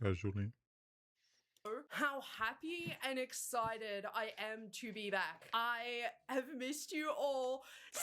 casually. How happy and excited I am to be back. I have missed you all so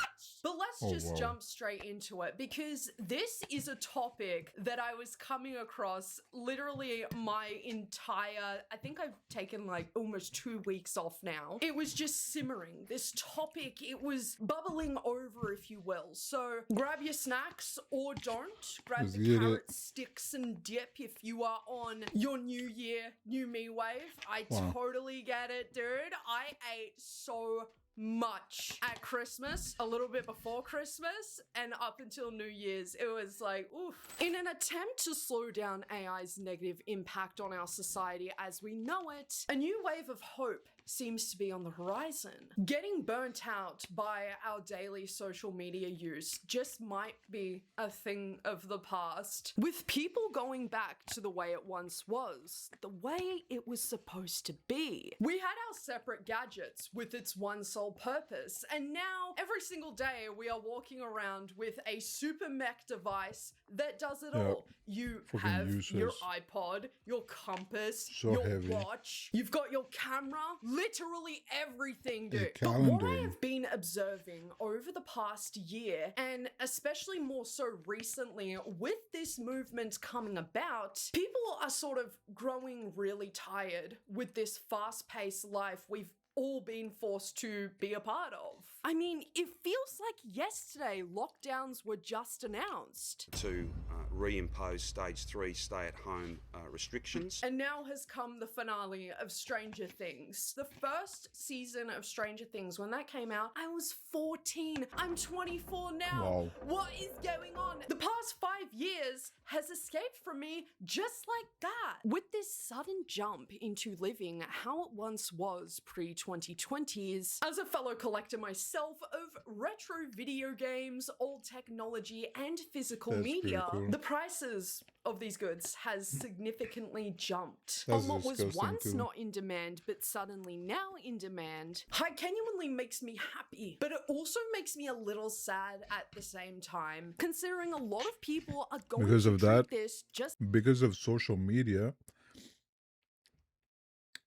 much. But let's just jump straight into it, because this is a topic that I was coming across literally my entire, I think I've taken like almost 2 weeks off now. It was just simmering. This topic, it was bubbling over, if you will. So grab your snacks or don't. Grab Let's the get carrot it. sticks and dip if you are on your new year, new me wave. I Wow. totally get it, dude. I ate so much at Christmas, a little bit before Christmas, and up until New Year's. It was like, oof. In an attempt to slow down AI's negative impact on our society as we know it, a new wave of hope seems to be on the horizon. Getting burnt out by our daily social media use just might be a thing of the past, with people going back to the way it once was, the way it was supposed to be. We had our separate gadgets with its one sole purpose, and now every single day we are walking around with a super mech device that does it Yep. all. You Fucking have your useless. iPod, your compass, So your heavy. watch, you've got your camera, literally everything, A dude. But what I calendar. have been observing over the past year, and especially more so recently with this movement coming about, people are sort of growing really tired with this fast-paced life we've all been forced to be a part of. I mean, it feels like yesterday lockdowns were just announced. To reimpose stage 3 stay-at-home restrictions. And now has come the finale of Stranger Things. The first season of Stranger Things, when that came out, I was 14. I'm 24 now. Wow. What is going on? The past 5 years has escaped from me just like that. With this sudden jump into living how it once was pre-2020s, as a fellow collector myself of retro video games, old technology, and physical That's pretty media, cool. the prices of these goods has significantly jumped. That's On what was disgusting once too. not in demand, but suddenly now in demand, genuinely makes me happy, but it also makes me a little sad at the same time, considering a lot of people are going Because to of treat that, this just because of social media,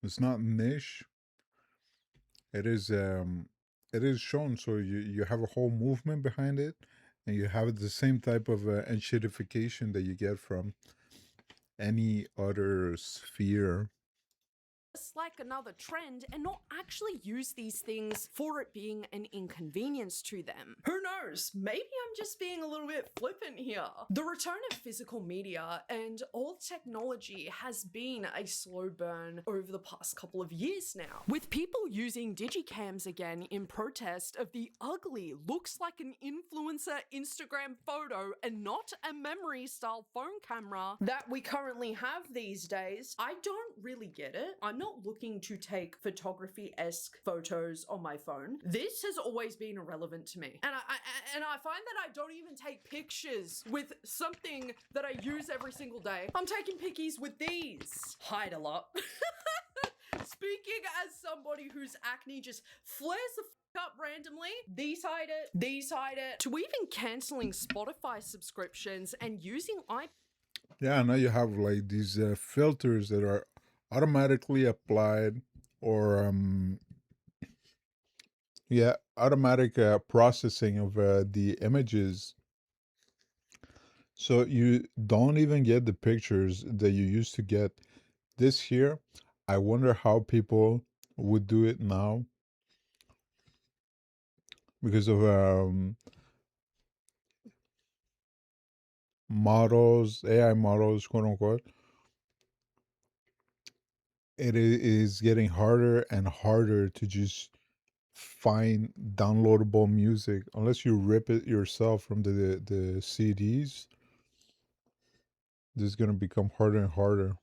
it's not niche. It is shown, so you have a whole movement behind it, and you have the same type of enshittification that you get from any other sphere. like another trend and not actually use these things for it being an inconvenience to them. Who knows? Maybe I'm just being a little bit flippant here. The return of physical media and old technology has been a slow burn over the past couple of years now, with people using digicams again in protest of the ugly, looks like an influencer Instagram photo and not a memory style phone camera that we currently have these days. I don't really get it. I'm not looking to take photography-esque photos on my phone. This has always been irrelevant to me. And I find that I don't even take pictures with something that I use every single day. I'm taking pickies with these. Hide a lot. Speaking as somebody whose acne just flares the up randomly, these hide it, to even canceling Spotify subscriptions and using Yeah, now you have like these filters that are automatically applied, or automatic processing of the images, so you don't even get the pictures that you used to get. This here, I wonder how people would do it now, because of models, AI models, quote unquote. It is getting harder and harder to just find downloadable music unless you rip it yourself from the CDs. This is going to become harder and harder.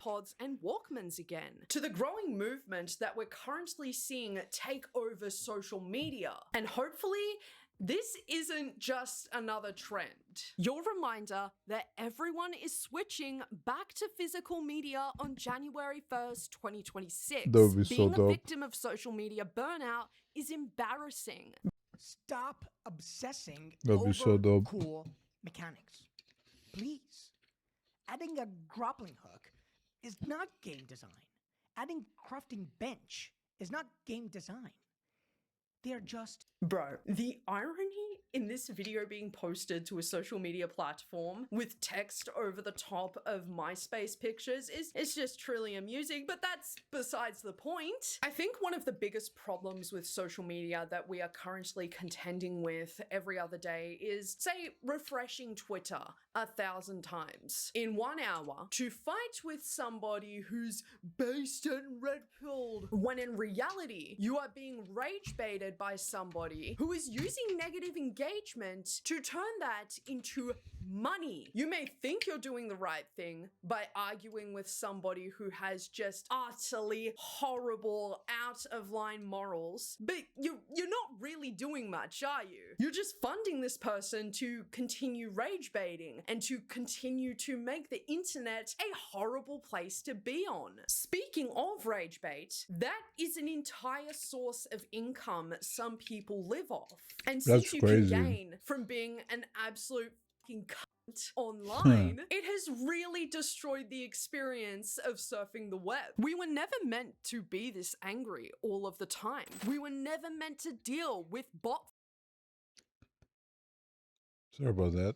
pods and Walkmans again, to the growing movement that we're currently seeing take over social media. And hopefully, this isn't just another trend. Your reminder that everyone is switching back to physical media on January 1st, 2026. That would be so Being a dope. victim of social media burnout is embarrassing. Stop obsessing That'd be over so dope. cool mechanics. Please. Adding a grappling hook is not game design. Adding crafting bench is not game design. They're just... Bro, the irony in this video being posted to a social media platform with text over the top of MySpace pictures is just truly amusing, but that's besides the point. I think one of the biggest problems with social media that we are currently contending with every other day is, say, refreshing Twitter 1,000 times in 1 hour to fight with somebody who's based and red-pilled, when in reality, you are being rage baited by somebody who is using negative engagement to turn that into money. You may think you're doing the right thing by arguing with somebody who has just utterly horrible, out of line morals, but you're not really doing much, are you? You're just funding this person to continue rage baiting and to continue to make the internet a horrible place to be on. Speaking of rage bait, that is an entire source of income some people live off. And since That's you crazy. can gain from being an absolute fucking cunt online, it has really destroyed the experience of surfing the web. We were never meant to be this angry all of the time. We were never meant to deal with bot. Sorry about that.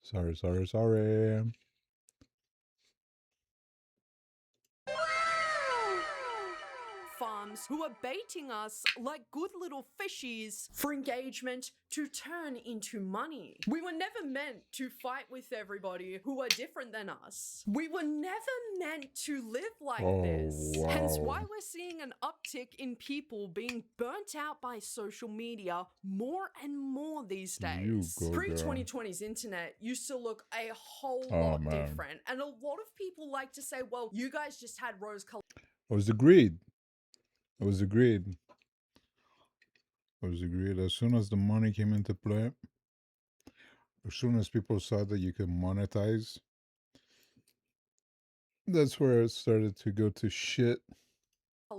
Sorry. Farms who are baiting us like good little fishies for engagement to turn into money. We were never meant to fight with everybody who are different than us. We were never meant to live like this. Hence why we're seeing an uptick in people being burnt out by social media more and more these days. You go, girl. Pre-2020's internet used to look a whole Oh, lot man. different. And a lot of people like to say, well, you guys just had rose-colored It was the greed. It was the greed. It was the greed. As soon as the money came into play, as soon as people saw that you could monetize, that's where it started to go to shit.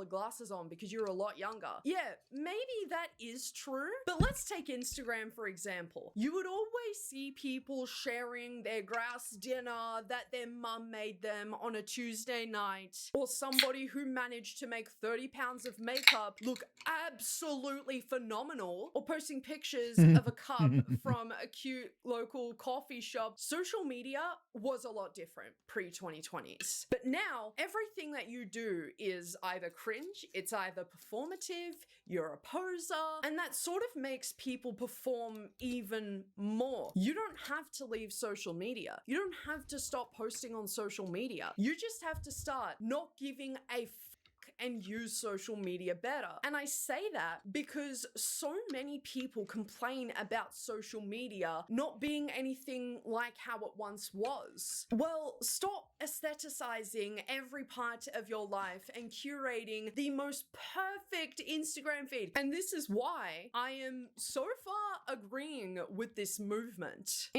glasses on because you're a lot younger. Yeah, maybe that is true, but let's take Instagram for example. You would always see people sharing their grouse dinner that their mum made them on a Tuesday night, or somebody who managed to make 30 pounds of makeup look absolutely phenomenal, or posting pictures of a cup from a cute local coffee shop. Social media was a lot different pre-2020s, but now everything that you do is either cringe, it's either performative, you're a poser, and that sort of makes people perform even more. You don't have to leave social media. You don't have to stop posting on social media. You just have to start not giving a fuck and use social media better. And I say that because so many people complain about social media not being anything like how it once was. Well, stop aestheticizing every part of your life and curating the most perfect Instagram feed. And this is why I am so far agreeing with this movement.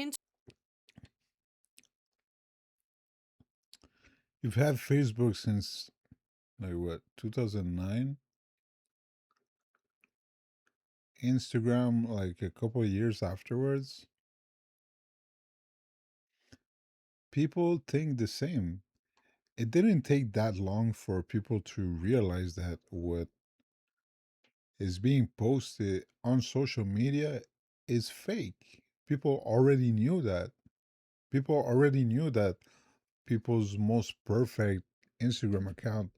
You've had Facebook since, like, what, 2009? Instagram, like, a couple of years afterwards? People think the same. It didn't take that long for people to realize that what is being posted on social media is fake. People already knew that. People already knew that people's most perfect Instagram account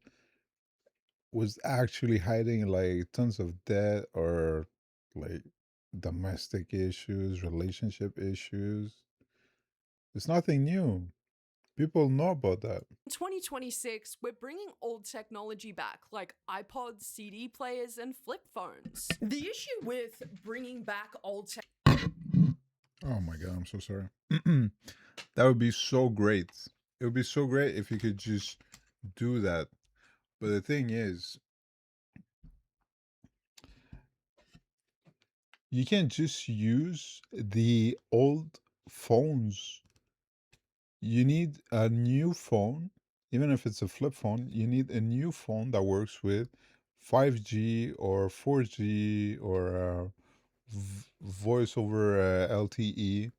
was actually hiding like tons of debt or like domestic issues, relationship issues. It's nothing new. People know about that. In 2026, we're bringing old technology back, like iPods, CD players, and flip phones. The issue with bringing back old tech. Oh my God, I'm so sorry. That would be so great. It would be so great if you could just do that. But the thing is, you can't just use the old phones. You need a new phone, even if it's a flip phone, you need a new phone that works with 5G or 4G or voice over LTE.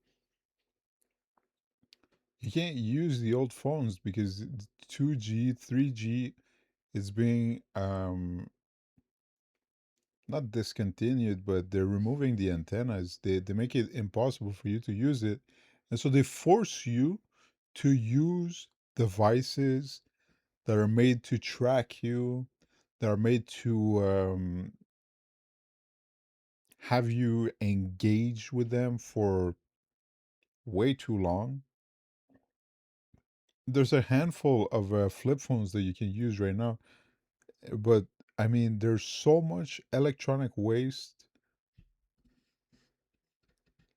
You can't use the old phones because 2G, 3G is being not discontinued, but they're removing the antennas. They make it impossible for you to use it. And so they force you to use devices that are made to track you, that are made to have you engage with them for way too long. There's a handful of flip phones that you can use right now, but I mean, there's so much electronic waste.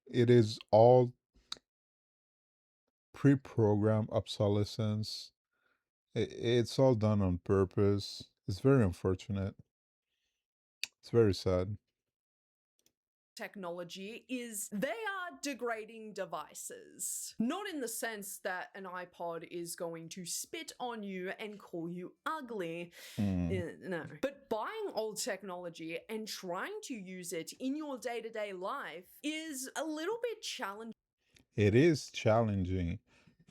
It is all pre-programmed obsolescence. It's all done on purpose. It's very unfortunate. It's very sad. technology is they are degrading devices. Not in the sense that an iPod is going to spit on you and call you ugly. No. But buying old technology and trying to use it in your day-to-day life is a little bit challenging. It is challenging.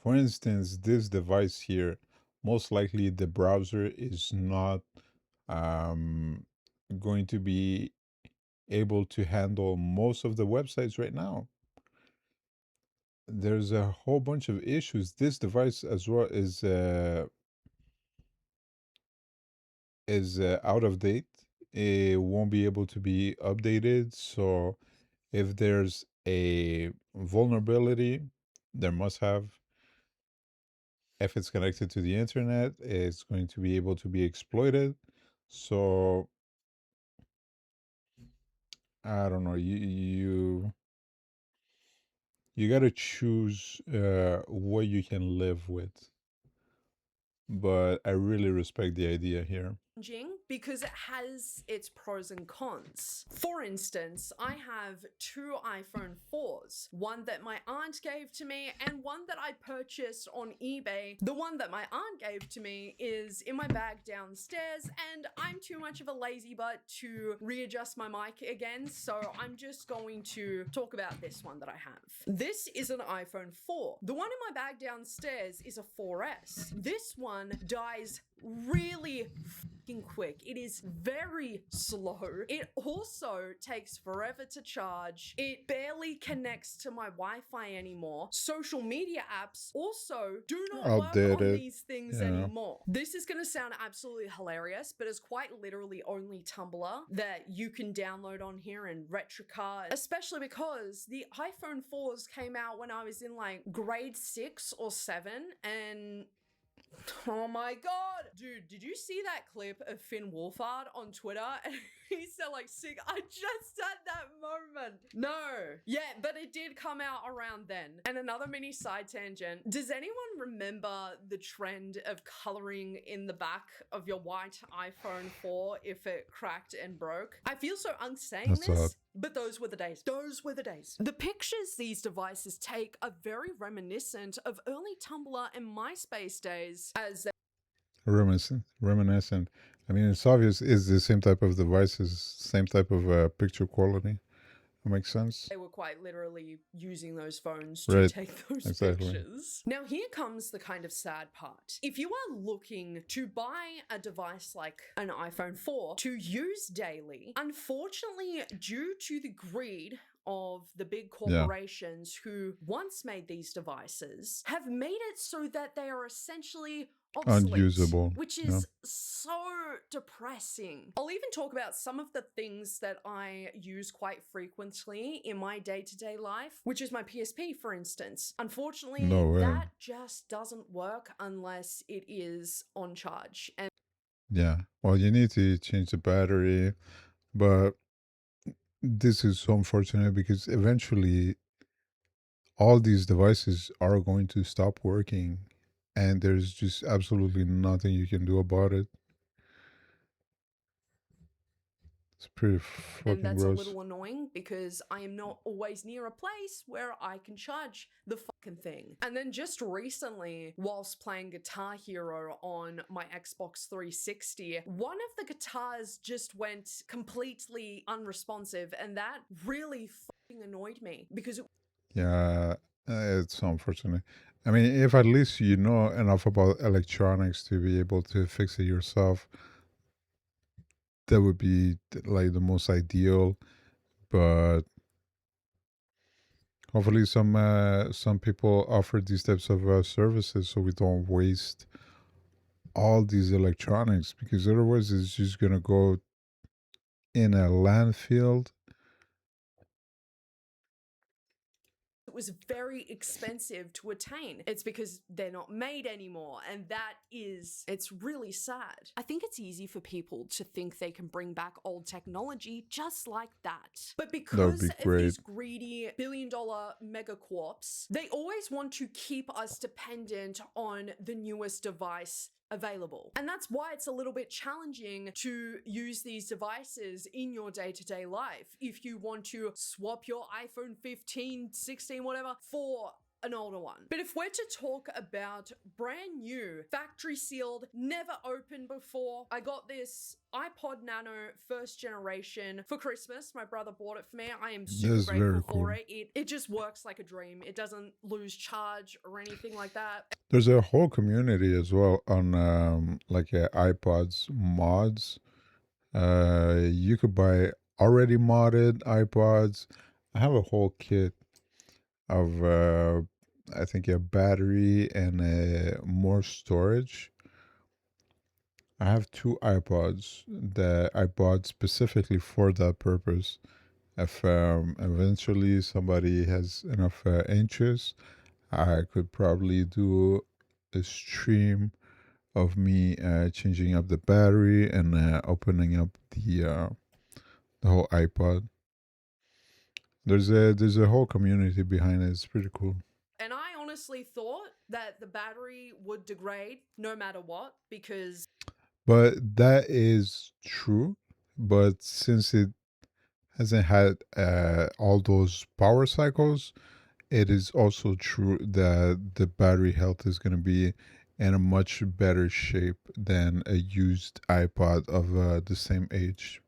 For instance, this device here, most likely the browser is not going to be able to handle most of the websites right now. There's a whole bunch of issues. This device as well is out of date. It won't be able to be updated. So if there's a vulnerability, there must have. If it's connected to the internet, it's going to be able to be exploited. So I don't know. You got to choose what you can live with. But I really respect the idea here. Because it has its pros and cons. For instance, I have two iPhone 4s, one that my aunt gave to me and one that I purchased on eBay. The one that my aunt gave to me is in my bag downstairs, and I'm too much of a lazy butt to readjust my mic again, so I'm just going to talk about this one that I have. This is an iPhone 4. The one in my bag downstairs is a 4S. This one dies really fucking quick. It is very slow. It also takes forever to charge. It barely connects to my Wi-Fi anymore. Social media apps also do not work on Outdated. these things Yeah. anymore. This is going to sound absolutely hilarious, but it's quite literally only Tumblr that you can download on here and Retrocard, especially because the iPhone 4s came out when I was in like grade 6 or 7, and oh my god! Dude, did you see that clip of Finn Wolfhard on Twitter? He said like sick. I just had that moment. No. Yeah, but it did come out around then. And another mini side tangent. Does anyone remember the trend of coloring in the back of your white iPhone 4 if it cracked and broke? I feel so unsane That's this. odd. But those were the days. Those were the days. The pictures these devices take are very reminiscent of early Tumblr and MySpace days, as Reminiscent. I mean, it's obvious. It's the same type of devices, same type of picture quality. That makes sense. they were quite literally using those phones to Right, take those exactly. pictures. Now, here comes the kind of sad part. If you are looking to buy a device like an iPhone 4 to use daily, unfortunately, due to the greed of the big corporations who once made these devices, have made it so that they are essentially obsolete, Unusable, which yeah. is so depressing. I'll even talk about some of the things that I use quite frequently in my day-to-day life, which is my PSP, for instance. Unfortunately, No way. that just doesn't work unless it is on charge. And Yeah. Well, you need to change the battery, but this is so unfortunate because eventually all these devices are going to stop working and there's just absolutely nothing you can do about it. It's pretty And fucking that's a gross. little annoying because I am not always near a place where I can charge the fucking thing. And then just recently, whilst playing Guitar Hero on my Xbox 360, one of the guitars just went completely unresponsive, and that really fucking annoyed me because it Yeah, it's unfortunate. I mean, if at least you know enough about electronics to be able to fix it yourself, that would be like the most ideal. But hopefully, some people offer these types of services so we don't waste all these electronics, because otherwise it's just gonna go in a landfill. was very expensive to attain. It's because they're not made anymore, and it's really sad. I think it's easy for people to think they can bring back old technology just like that. But because be of great. these greedy billion-dollar megacorps, they always want to keep us dependent on the newest device available. And that's why it's a little bit challenging to use these devices in your day-to-day life. If you want to swap your iPhone 15, 16, whatever, for an older one. But if we're to talk about brand new, factory sealed, never opened before, I got this iPod Nano first generation for Christmas. My brother bought it for me. I am super That's very grateful for cool. it. It just works like a dream. It doesn't lose charge or anything like that. There's a whole community as well on like iPods mods. You could buy already modded iPods. I have a whole kit of I think a battery and more storage. I have 2 iPods that I bought specifically for that purpose. If eventually somebody has enough interest, I could probably do a stream of me changing up the battery and opening up the whole iPod. There's a whole community behind it. It's pretty cool. And I honestly thought that the battery would degrade no matter what, because But that is true. But since it hasn't had all those power cycles, it is also true that the battery health is going to be in a much better shape than a used iPod of the same age.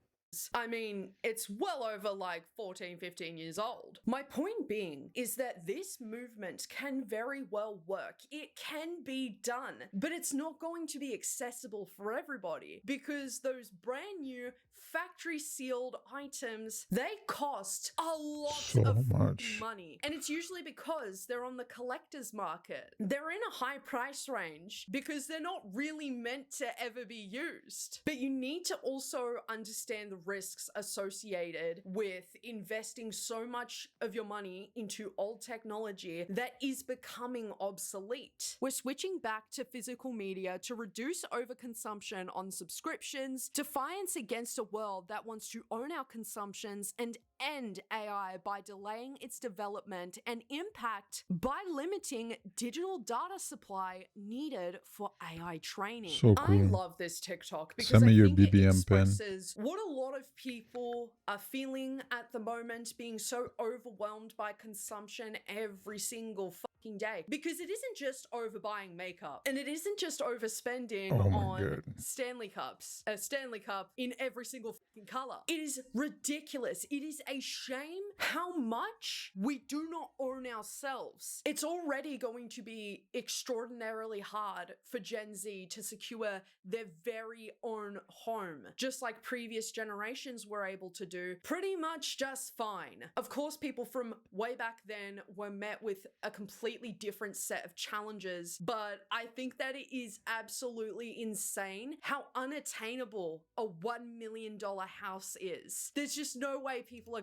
I mean, it's well over like 14, 15 years old. My point being is that this movement can very well work. It can be done, but it's not going to be accessible for everybody because those brand new factory sealed items, they cost a lot So of much. money. And it's usually because they're on the collector's market. They're in a high price range because they're not really meant to ever be used. But you need to also understand the risks associated with investing so much of your money into old technology that is becoming obsolete. We're switching back to physical media to reduce overconsumption on subscriptions, defiance against a world that wants to own our consumptions, and end AI by delaying its development and impact by limiting digital data supply needed for AI training. So I cool. love this TikTok because Send me I your think it BBM pen. expresses what a lot of people are feeling at the moment, being so overwhelmed by consumption every single fucking day. Because it isn't just overbuying makeup, and it isn't just overspending Oh my on God. Stanley Cup in every single fucking color. It is ridiculous. It is a shame how much we do not own ourselves. It's already going to be extraordinarily hard for Gen Z to secure their very own home, just like previous generations were able to do pretty much just fine. Of course, people from way back then were met with a completely different set of challenges, but I think that it is absolutely insane how unattainable a $1 million house is. There's just no way people are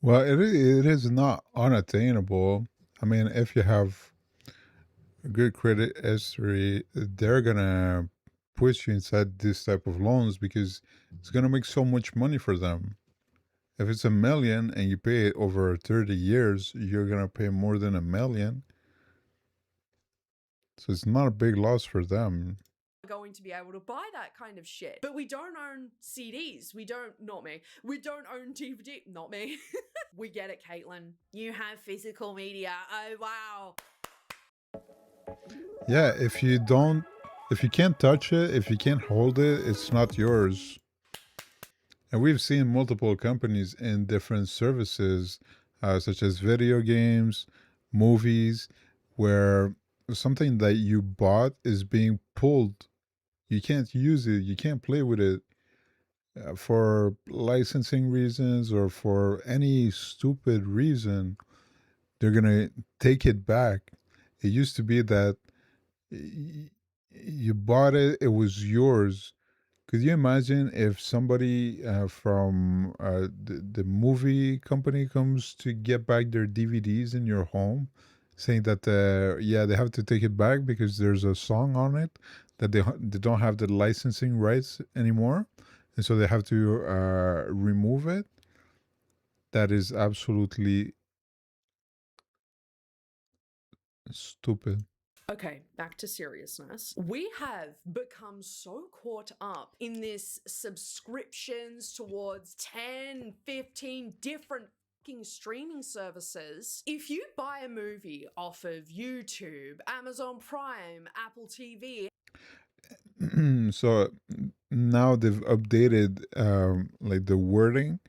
Well, it is not unattainable. I mean, if you have a good credit history, they're gonna push you inside this type of loans because it's gonna make so much money for them. If it's $1 million and you pay it over 30 years, you're gonna pay more than $1 million. So it's not a big loss for them. going to be able to buy that kind of shit. But we don't own CDs. Not me. We don't own DVD. Not me. We get it, Caitlin. You have physical media. Oh, wow. Yeah, if you can't touch it, if you can't hold it, it's not yours. And we've seen multiple companies in different services, such as video games, movies, where something that you bought is being pulled. You can't use it, you can't play with it for licensing reasons or for any stupid reason. They're going to take it back. It used to be that you bought it, it was yours. Could you imagine if somebody from the movie company comes to get back their DVDs in your home, saying that yeah, they have to take it back because there's a song on it that they don't have the licensing rights anymore, and so they have to remove it? That is absolutely stupid. Okay, back to seriousness. We have become so caught up in this subscriptions towards 10, 15 different fucking streaming services. If you buy a movie off of YouTube, Amazon Prime, Apple TV, So now they've updated like the wording,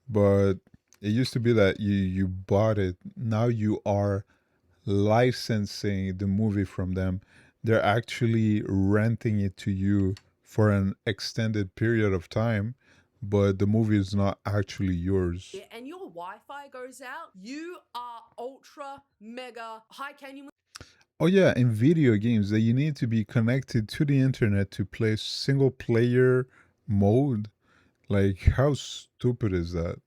but it used to be that you bought it. Now you are licensing the movie from them. They're actually renting it to you for an extended period of time, but the movie is not actually yours. and your Wi-Fi goes out, you are ultra mega high. Can you Oh yeah, in video games that you need to be connected to the internet to play single player mode. Like, how stupid is that?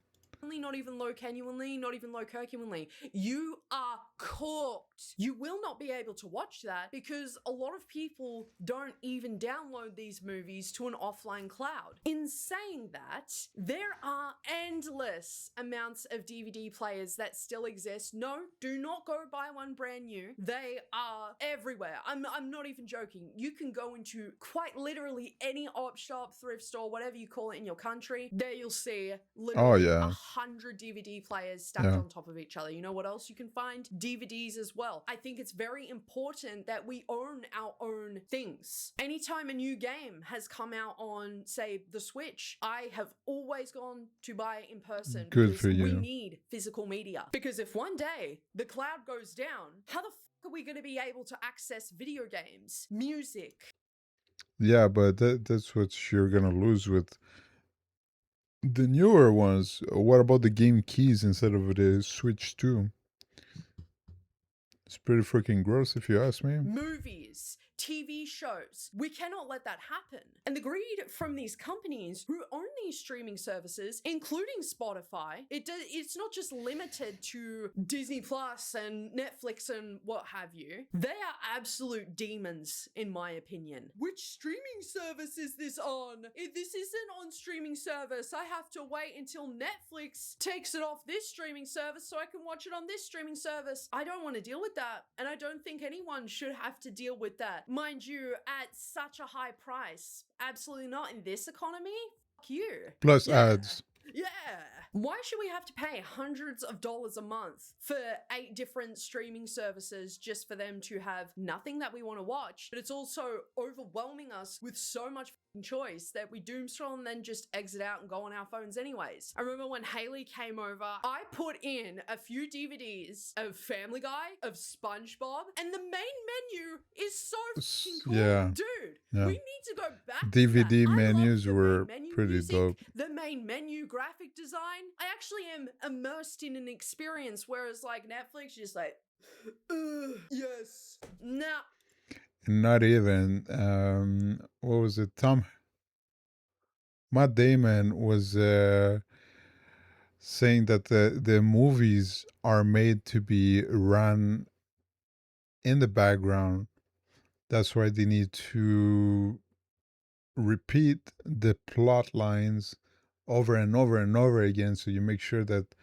not even low genuinely, not even low curcuminally. You are cooked. You will not be able to watch that because a lot of people don't even download these movies to an offline cloud. In saying that, there are endless amounts of DVD players that still exist. No, do not go buy one brand new. They are everywhere. I'm not even joking. You can go into quite literally any op shop, thrift store, whatever you call it in your country. There you'll see literally 100 DVD players stacked on top of each other. You know what else you can find? DVDs as well. I think it's very important that we own our own things. Anytime a new game has come out on, say, the Switch, I have always gone to buy it in person. Good for we you. need physical media. Because if one day the cloud goes down, how the fuck are we going to be able to access video games, music? Yeah, but that's what you're gonna lose with the newer ones. What about the game keys instead of the Switch 2? It's pretty freaking gross if you ask me. Movies, TV shows. We cannot let that happen. And the greed from these companies who own these streaming services, including Spotify, it's not just limited to Disney Plus and Netflix and what have you. They are absolute demons, in my opinion. Which streaming service is this on? If this isn't on streaming service, I have to wait until Netflix takes it off this streaming service so I can watch it on this streaming service. I don't want to deal with that. And I don't think anyone should have to deal with that. Mind you, at such a high price. Absolutely not in this economy. Fuck you. Plus ads. Yeah. Why should we have to pay hundreds of dollars a month for 8 different streaming services just for them to have nothing that we want to watch? But it's also overwhelming us with so much choice that we doom scroll and then just exit out and go on our phones anyways. I remember when Haley came over, I put in a few DVDs of Family Guy, of SpongeBob, and the main menu is so fucking cool. Yeah. Dude, Yeah. we need to go back to DVD that. I love menus the main were menu pretty music, dope. the main menu graphic design. I actually am immersed in an experience, whereas like Netflix, you're just like, yes, nah. Not even. What was it? Matt Damon was saying that the movies are made to be run in the background. That's why they need to repeat the plot lines over and over and over again, so you make sure that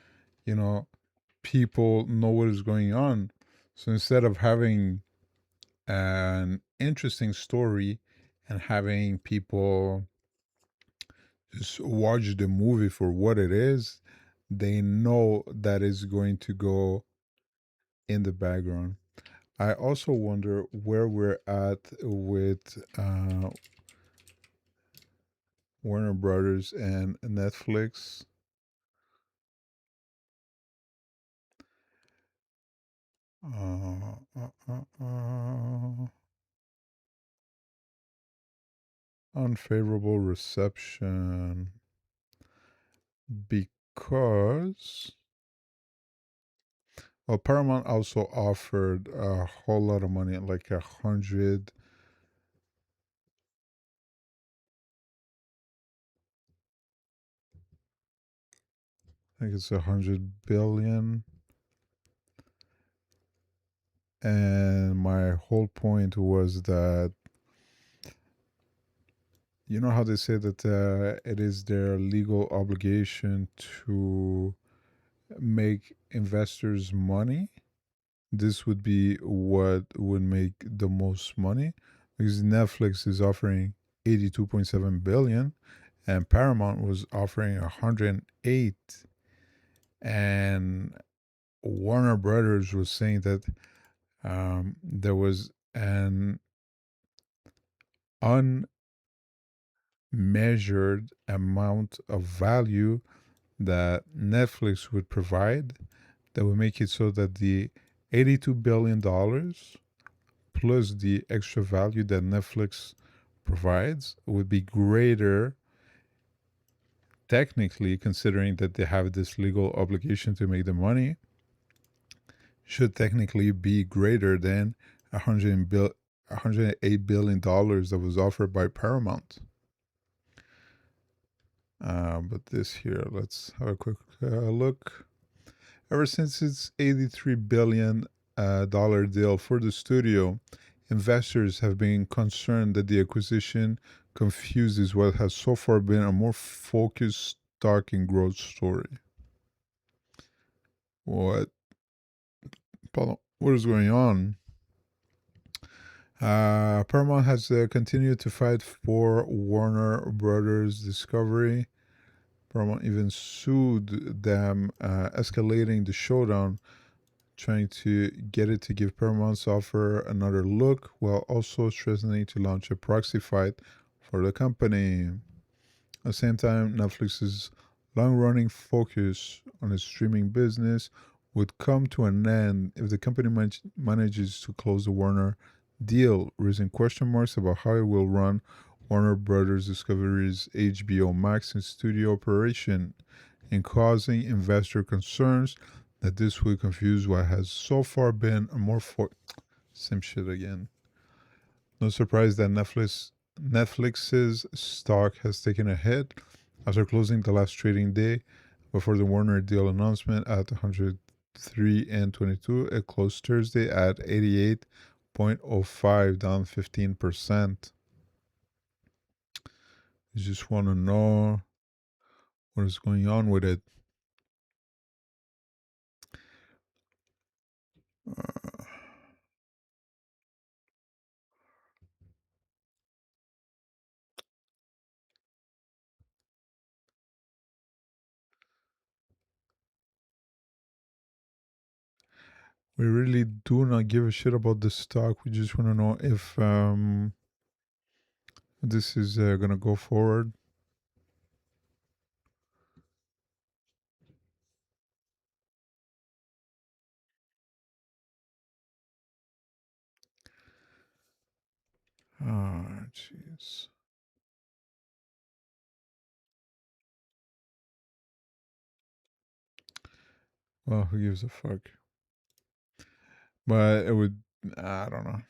people know what is going on. So instead of having an interesting story and having people just watch the movie for what it is, they know that is going to go in the background. I also wonder where we're at with Warner Brothers and Netflix. Unfavorable reception because well, Paramount also offered a whole lot of money, like 100. I think it's 100 billion. And my whole point was that you know how they say that it is their legal obligation to make investors money. This would be what would make the most money because Netflix is offering 82.7 billion and Paramount was offering 108, and Warner Brothers was saying that there was an unmeasured amount of value that Netflix would provide that would make it so that the $82 billion plus the extra value that Netflix provides would be greater, technically, considering that they have this legal obligation to make the money, should technically be greater than $108 billion that was offered by Paramount. But this here, let's have a quick look. Ever since its $83 billion deal for the studio, investors have been concerned that the acquisition confuses what has so far been a more focused stock and growth story. What is going on? Paramount has continued to fight for Warner Brothers Discovery. Paramount even sued them, escalating the showdown, trying to get it to give Paramount's offer another look, while also threatening to launch a proxy fight for the company. At the same time, Netflix's long-running focus on its streaming business would come to an end if the company manages to close the Warner deal, raising question marks about how it will run Warner Brothers Discovery's HBO Max and studio operation, and causing investor concerns that this will confuse what has so far been a more same shit again. No surprise that Netflix's stock has taken a hit after closing the last trading day before the Warner deal announcement at 103.22. It closed Thursday at 88.05, down 15%. You just want to know what is going on with it. We really do not give a shit about the stock. We just want to know if this is going to go forward. Oh, jeez. Well, who gives a fuck? But it would, I don't know.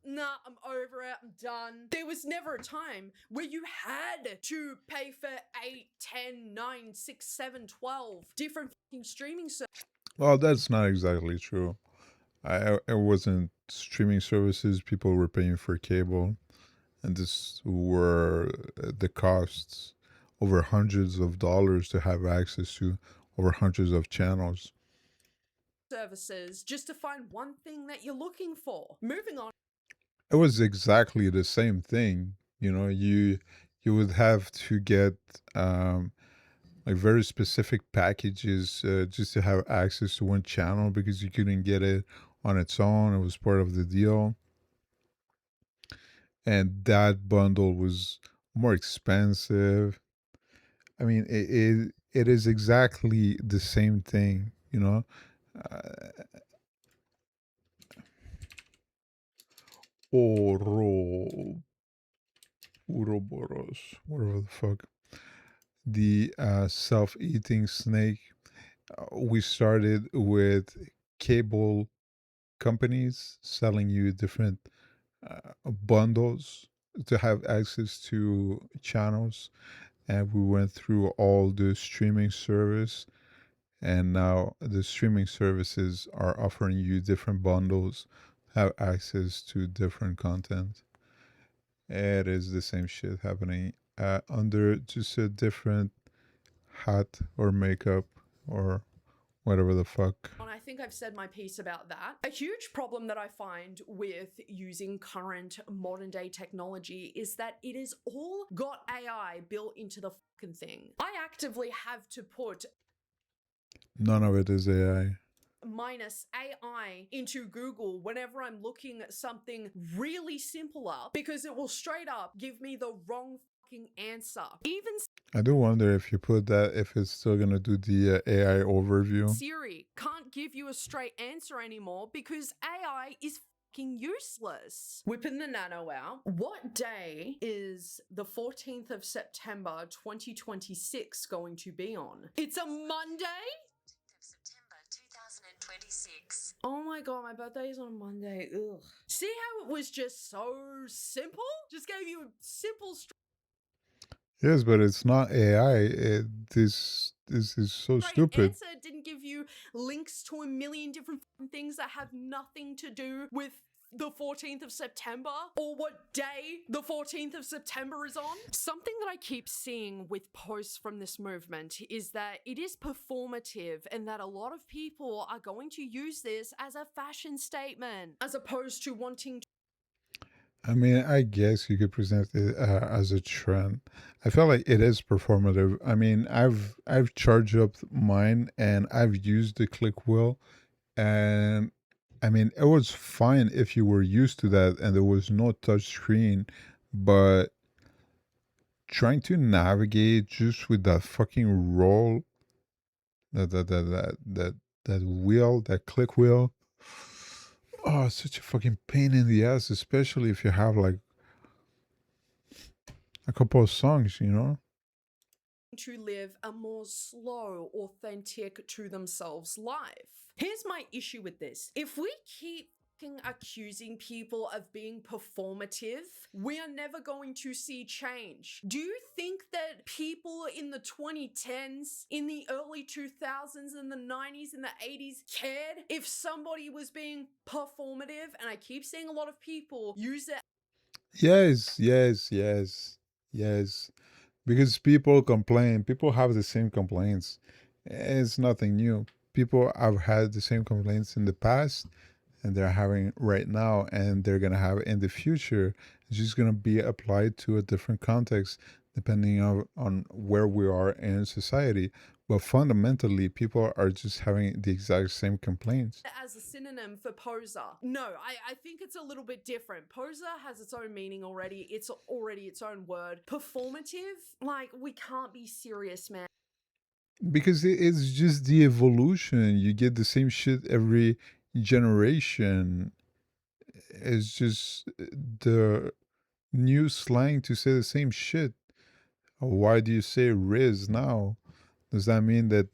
Nah, I'm over it. I'm done. There was never a time where you had to pay for 8, 10, 9, 6, 7, 12 different fucking streaming services. Well, that's not exactly true. It wasn't streaming services. People were paying for cable, and this were the costs over hundreds of dollars to have access to over hundreds of channels. Services just to find one thing that you're looking for. Moving on. it was exactly the same thing. You know, you would have to get like very specific packages just to have access to one channel because you couldn't get it on its own. It was part of the deal, and that bundle was more expensive. I mean, it is exactly the same thing. You know, uh, Oro Uroboros, whatever the fuck. The self-eating snake. We started with cable companies selling you different bundles to have access to channels, and we went through all the streaming service, and now the streaming services are offering you different bundles, have access to different content. It is the same shit happening under just a different hat or makeup or whatever the fuck. And I think I've said my piece about that. A huge problem that I find with using current modern day technology is that it is all got AI built into the fucking thing. I actively have to put None of it is AI. minus AI into Google whenever I'm looking at something really simpler because it will straight up give me the wrong fucking answer. Even I do wonder if you put that, if it's still gonna do the AI overview. Siri can't give you a straight answer anymore because AI is fucking useless. Whipping the nano out. What day is the 14th of September 2026 going to be on? It's a Monday? September 2026. Oh my god, my birthday is on a Monday. Ugh. See how it was just so simple? Just gave you a simple Yes, but it's not AI. This is so straight stupid. answer. Didn't give you links to a million different things that have nothing to do with the 14th of September or what day the 14th of September is on. Something that I keep seeing with posts from this movement is that it is performative and that a lot of people are going to use this as a fashion statement as opposed to wanting to. I mean, I guess you could present it as a trend. I feel like it is performative. I mean, I've charged up mine and I've used the click wheel, and I mean, it was fine if you were used to that and there was no touch screen, but trying to navigate just with that fucking roll, that wheel, that click wheel. Oh, it's such a fucking pain in the ass, especially if you have like a couple of songs, you know? To live a more slow, authentic to themselves life. Here's my issue with this. If we keep accusing people of being performative, we are never going to see change. Do you think that people in the 2010s, in the early 2000s, in the 90s, in the 80s cared if somebody was being performative? And I keep seeing a lot of people use it. Yes. Because people complain. People have the same complaints. It's nothing new. People have had the same complaints in the past, and they're having right now, and they're gonna have in the future. It's just gonna be applied to a different context depending on where we are in society. But fundamentally, people are just having the exact same complaints. As a synonym for poser. No, I think it's a little bit different. Poser has its own meaning already. It's already its own word. Performative, like, we can't be serious, man. Because it's just the evolution. You get the same shit every generation. It's just the new slang to say the same shit. Why do you say Riz now? Does that mean that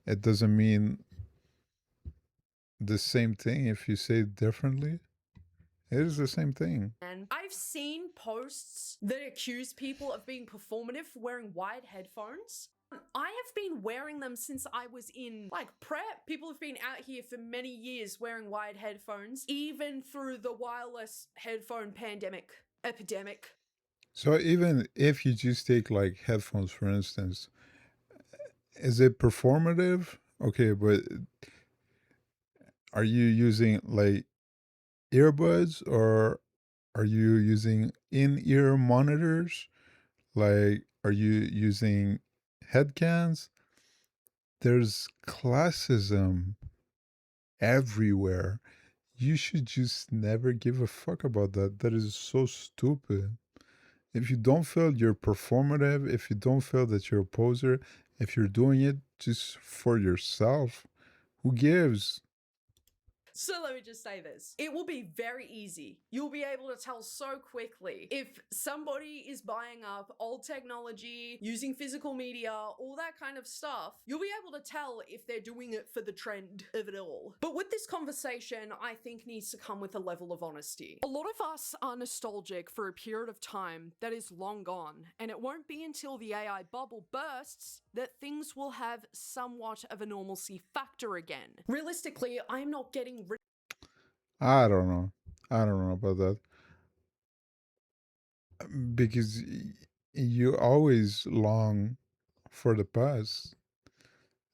it doesn't mean the same thing if you say it differently? It is the same thing. And I've seen posts that accuse people of being performative for wearing wired headphones. I have been wearing them since I was in like prep. People have been out here for many years wearing wired headphones, even through the wireless headphone epidemic. So even if you just take like headphones, for instance, is it performative? Okay, but are you using like earbuds or are you using in-ear monitors? Like, are you using headcans? There's classism everywhere. You should just never give a fuck about that. That is so stupid. If you don't feel you're performative, if you don't feel that you're a poser, if you're doing it just for yourself, who gives? So let me just say this. It will be very easy. You'll be able to tell so quickly if somebody is buying up old technology, using physical media, all that kind of stuff. You'll be able to tell if they're doing it for the trend of it all. But with this conversation, I think needs to come with a level of honesty. A lot of us are nostalgic for a period of time that is long gone, and it won't be until the AI bubble bursts that things will have somewhat of a normalcy factor again. Realistically, I am not getting rid I don't know. I don't know about that. Because you always long for the past.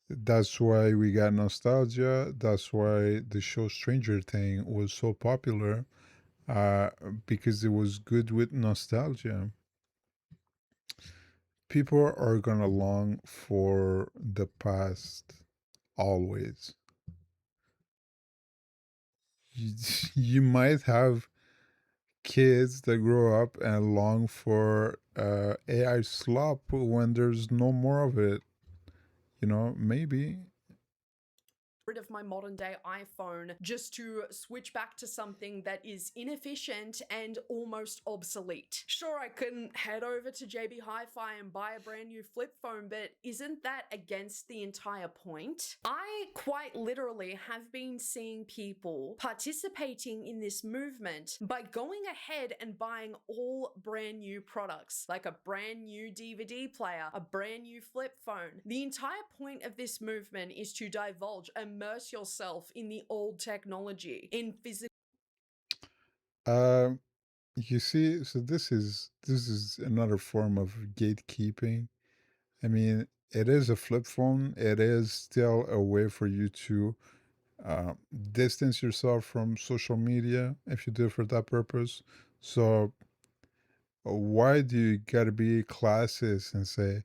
That's why we got nostalgia. That's why the show Stranger Thing was so popular, uh, because it was good with nostalgia. People are gonna long for the past always. You, you might have kids that grow up and long for AI slop when there's no more of it. You know, maybe. of my modern day iPhone just to switch back to something that is inefficient and almost obsolete. Sure, I couldn't head over to JB Hi-Fi and buy a brand new flip phone, but isn't that against the entire point? I quite literally have been seeing people participating in this movement by going ahead and buying all brand new products, like a brand new DVD player, a brand new flip phone. The entire point of this movement is to divulge, immerse yourself in the old technology, in physical. Um, you see, so this is another form of gatekeeping. I mean, it is a flip phone. It is still a way for you to uh, distance yourself from social media if you do it for that purpose. So why do you gotta be classist and say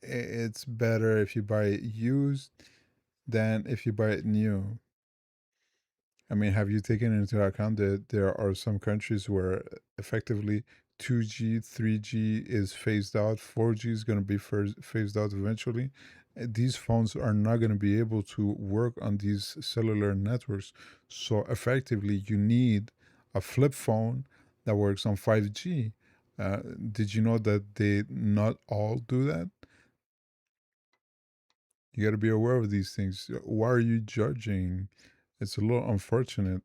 it's better if you buy it used than if you buy it new? I mean, have you taken into account that there are some countries where effectively 2G, 3G is phased out, 4G is going to be phased out eventually? These phones are not going to be able to work on these cellular networks. So effectively, you need a flip phone that works on 5G. Did you know that they not all do that? You got to be aware of these things. Why are you judging? It's a little unfortunate.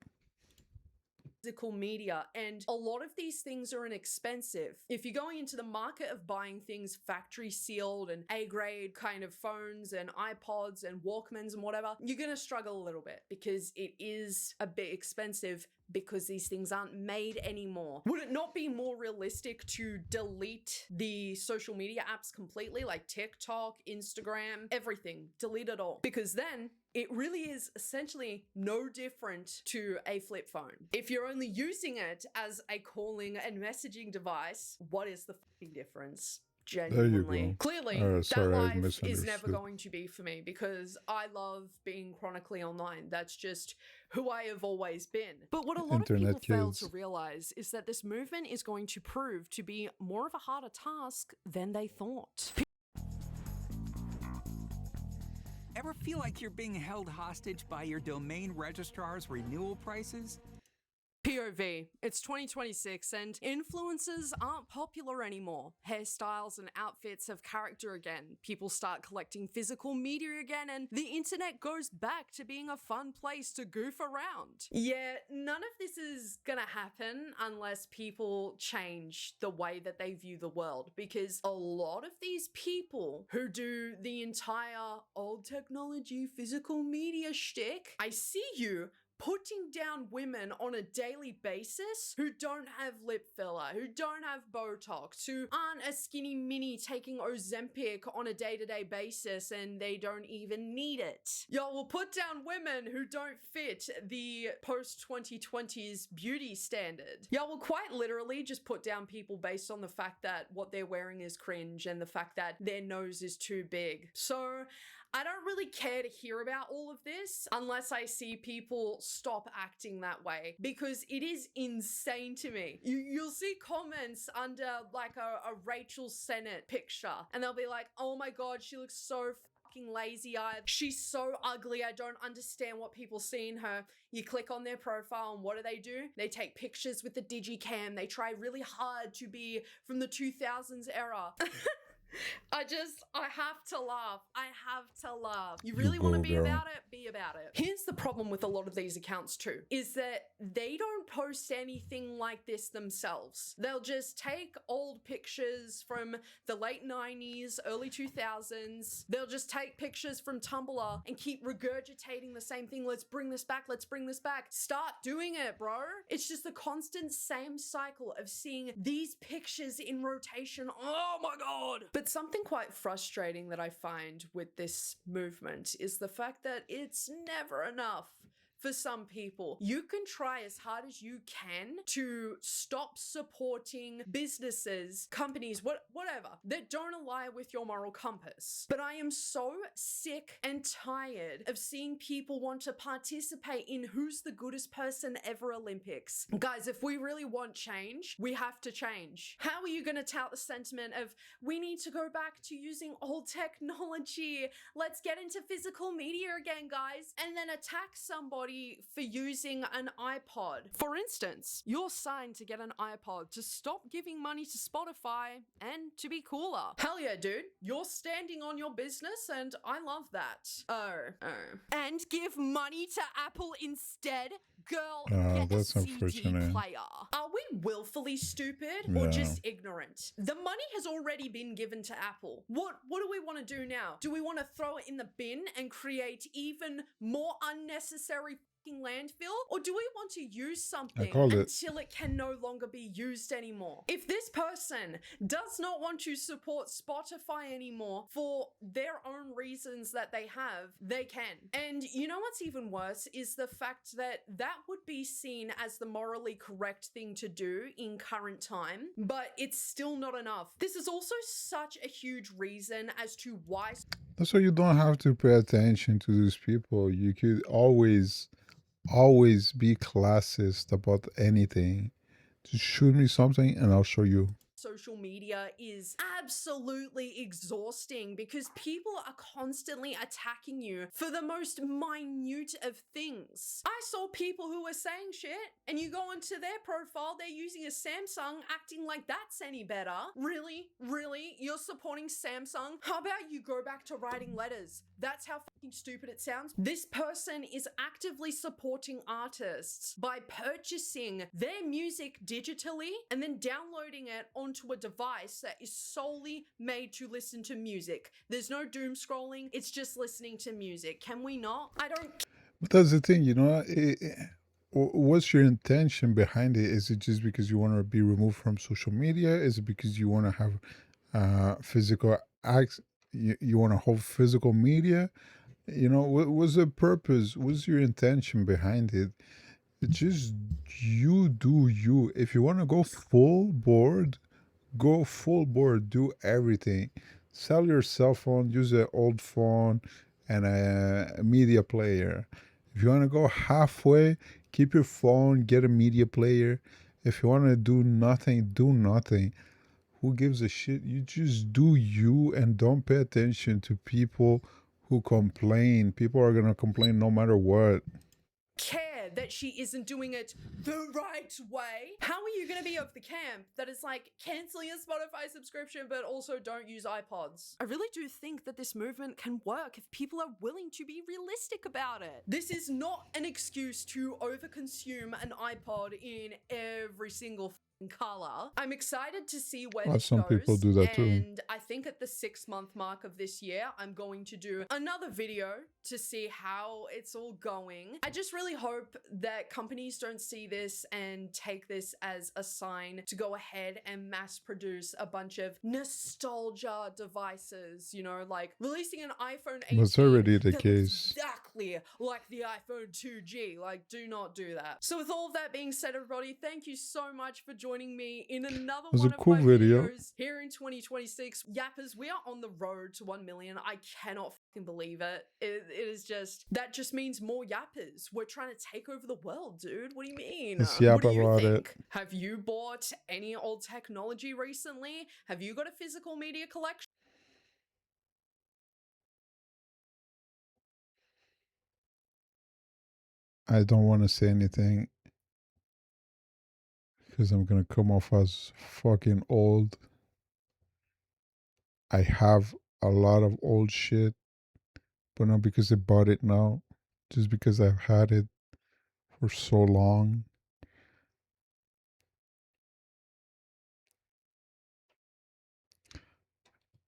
Physical media, and a lot of these things are inexpensive. If you're going into the market of buying things factory sealed and A grade kind of phones and iPods and Walkmans and whatever, you're gonna struggle a little bit because it is a bit expensive because these things aren't made anymore. Would it not be more realistic to delete the social media apps completely, like TikTok, Instagram, everything? Delete it all. Because then it really is essentially no different to a flip phone. If you're only using it as a calling and messaging device, what is the fucking difference? Genuinely. go. Clearly, that Sorry, I life is never misunderstood. going to be for me because I love being chronically online. That's just who I have always been. But what a lot of Internet people fail kids. to realize is that this movement is going to prove to be more of a harder task than they thought. Ever feel like you're being held hostage by your domain registrar's renewal prices? POV, it's 2026 and influencers aren't popular anymore. Hairstyles and outfits have character again. People start collecting physical media again and the internet goes back to being a fun place to goof around. Yeah, none of this is gonna happen unless people change the way that they view the world, because a lot of these people who do the entire old technology physical media shtick, I see you, putting down women on a daily basis who don't have lip filler, who don't have Botox, who aren't a skinny mini taking Ozempic on a day-to-day basis and they don't even need it. Y'all will put down women who don't fit the post-2020s beauty standard. Y'all will quite literally just put down people based on the fact that what they're wearing is cringe and the fact that their nose is too big. So I don't really care to hear about all of this unless I see people stop acting that way, because it is insane to me. You'll see comments under like a Rachel Sennett picture and they'll be like, oh my god, she looks so fucking lazy-eyed. She's so ugly. I don't understand what people see in her. You click on their profile and what do? They take pictures with the digicam. They try really hard to be from the 2000s era. I have to laugh. I have to laugh. You really want to be girl. about it? Be about it. Here's the problem with a lot of these accounts too, is that they don't post anything like this themselves. They'll just take old pictures from the late 90s, early 2000s. They'll just take pictures from Tumblr and keep regurgitating the same thing. Let's bring this back. Let's bring this back. Start doing it, bro. It's just the constant same cycle of seeing these pictures in rotation. Oh my god. But something quite frustrating that I find with this movement is the fact that it's never enough. For some people, you can try as hard as you can to stop supporting businesses, companies, whatever, that don't align with your moral compass. But I am so sick and tired of seeing people want to participate in who's the goodest person ever Olympics. Guys, if we really want change, we have to change. How are you going to tout the sentiment of, we need to go back to using old technology, let's get into physical media again, guys, and then attack somebody for using an iPod? For instance, you're signed to get an iPod to stop giving money to Spotify and to be cooler. Hell yeah, dude. You're standing on your business and I love that. And give money to Apple instead? Girl, get that's a CD unfortunate. player. Are we willfully stupid or Yeah. just ignorant? The money has already been given to Apple. What do we want to do now? Do we want to throw it in the bin and create even more unnecessary fucking landfill? Or do we want to use something called it. until it can no longer be used anymore? If this person does not want to support Spotify anymore for their own reasons that they have, they can. And you know what's even worse is the fact that that would be seen as the morally correct thing to do in current time, but it's still not enough. This is also such a huge reason as to why That's why you don't have to pay attention to these people. You could always be classist about anything. Just shoot me something and I'll show you. social media is absolutely exhausting because people are constantly attacking you for the most minute of things. I saw people who were saying shit and you go into their profile, they're using a Samsung, acting like that's any better. Really? Really? You're supporting Samsung? How about you go back to writing letters? That's how fucking stupid it sounds. This person is actively supporting artists by purchasing their music digitally and then downloading it onto a device that is solely made to listen to music. There's no doom scrolling, it's just listening to music. Can we not? I don't. But that's the thing, what's your intention behind it? Is it just because you want to be removed from social media? Is it because you want to have physical acts? You want to hold physical media? What's the purpose? What's your intention behind it? It's just you do you. If you want to go full board, do everything. Sell your cell phone, use an old phone and a media player. If you want to go halfway, keep your phone, get a media player. If you want to do nothing, do nothing. Who gives a shit? You just do you and don't pay attention to people who complain. People are going to complain no matter what. Care that she isn't doing it the right way. How are you going to be of the camp that is like, cancel your Spotify subscription but also don't use iPods? I really do think that this movement can work if people are willing to be realistic about it. This is not an excuse to overconsume an iPod in every single color. I'm excited to see where Well, this some goes. people do that too. And I think at the 6-month mark of this year, I'm going to do another video to see how it's all going. I just really hope that companies don't see this and take this as a sign to go ahead and mass produce a bunch of nostalgia devices, you know, like releasing an iPhone 18 That's already the that looks case. exactly like the iPhone 2G. Like, do not do that. So with all of that being said, everybody, thank you so much for joining me in another was one a of cool my video. videos here in 2026. Yappers, we are on the road to 1 million. I cannot fucking believe it. It is just, that just means more yappers. We're trying to take over the world, dude. What do you mean? Let's yap What do you about it. think? Have you bought any old technology recently? Have you got a physical media collection? I don't want to say anything because I'm gonna come off as fucking old. I have a lot of old shit, but not because I bought it now, just because I've had it for so long.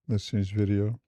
Let's change video.